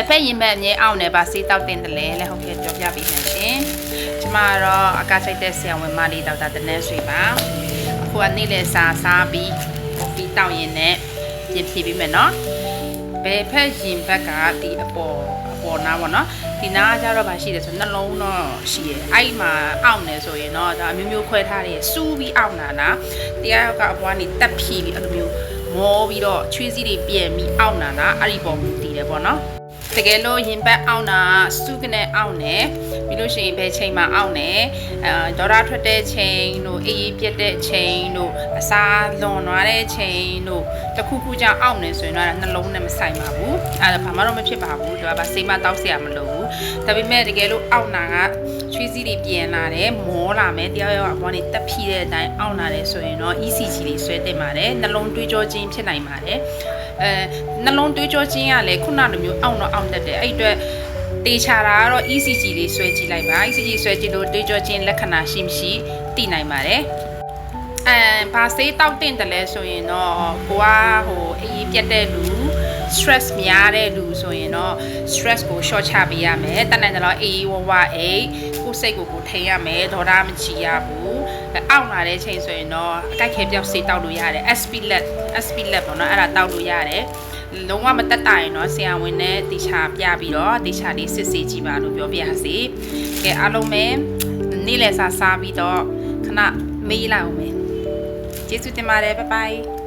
ဖက်ရင်ဘက်အမြဲအောင်နေပါစေးတောက်တင်တယ်လေဟုတ်ကဲ့ပြောပြပေးမယ်ရှင်ကျမတော့အကားချိုက်တဲ့ဆရာဝန်မလေးဒေါက်တာတနန်းဆွေပါအခုကနေ့လေစားပြီးတောက်ရင်နဲ့ပြင်ဖြေပေးမယ်နော်ဘယ်ဖက်ရင်ဘက်ကဒီအပေါ်နားပေါ့နော်ဒီနားကျတော့ဗာရှိတယ်ဆိုနှလုံးတော့ရှိရယ်အဲ့မှာအောင့်နေဆိုရင်တော့ဒါမျိုးမျိုးခွဲထားတယ်စူးပြီးအောင့်တာလားတရားကအပွားနေတက်ဖြီးပြီးအဲ့လိုမျိုးမောပြီးတော့ချွေးစည်းတွေပြန်ပြီးအောင့်တာလားအဲ့ဒီပုံမူတည်တယ်ပေါ့နော်တကယ်လို့ရင်ဘတ်အောင့်တာစုကနေအောင့်နေပြီးလို့ရှိရင်ဘယ်ချိန်မှာအောင့်နေဒေါ်ရထွက်တဲ့ချိန်တို့အေးပြက်တဲ့ချိန်တို့အစာလွန်သွားတဲ့ချိန်တို့တခုခုကြောင့်အောင့်နေဆိုရင်တော့နှလုံးနဲ့မဆိုင်ပါဘူးအဲ့ဒါဘာမှတော့မဖြစ်ပါဘူးသူကဗာစိတ်မတောက်เสียမလို့ဘူးဒါပေမဲ့တကယ်လို့အောင့်တာကချွေးစည်းတွေပြန်လာတယ်မောလာမယ်တရားရောအပေါ်နေတက်ဖြီးတဲ့အတိုင်းအောင့်လာတယ်ဆိုရင်တော့ ECG လေးဆွဲတင်ပါတယ်နှလုံးတွေးကြောခြင်းဖြစ်နိုင်ပါတယ်နှလုံးတွေးကြောခြင်းကလည်းခုနလိုမျိုးအောင့်တော့အောင့်တတ်တယ်အဲ့အတွက်တေချာတာကတော့ ECG လေးဆွဲကြည့်လိုက်ပါ ECG ဆွဲကြည့်လို့တွေးကြောခြင်းလက္ခဏာရှိမရှိသိနိုင်ပါတယ်ဘာစေးတောက်တင်တယ်လဲဆိုရင်တော့ကိုကအေးပြတ်တဲ့လူ stress များတဲ့လူဆိုရင်တော့ stress ကို short ချပေးရမယ်တနိုင်တော့အေးဝဝအေးကိုစိတ်ကိုထိန်ရမယ်ဒေါ်မချီရဘူးအောင့်လာတဲ့ချိန်ဆိုရင်တော့အကြိုက်ခဲပြောက်စေးတောက်လို့ရတယ် SP lab ပေါ့နော်အဲ့ဒါတောက်လို့ရတယ်လုံးဝမတက်တာရင်တော့ဆရာဝန်နဲ့တေချာပြပြီးတော့တေချာလေးစစ်ဆေးကြည့်ပါလို့ပြောပြရစီကဲအားလုံးပဲနေ့လည်စားပြီးတော့ခဏမေးလိုက်အောင်မယ်ကျေးဇူးတင်ပါတယ်ဘိုင်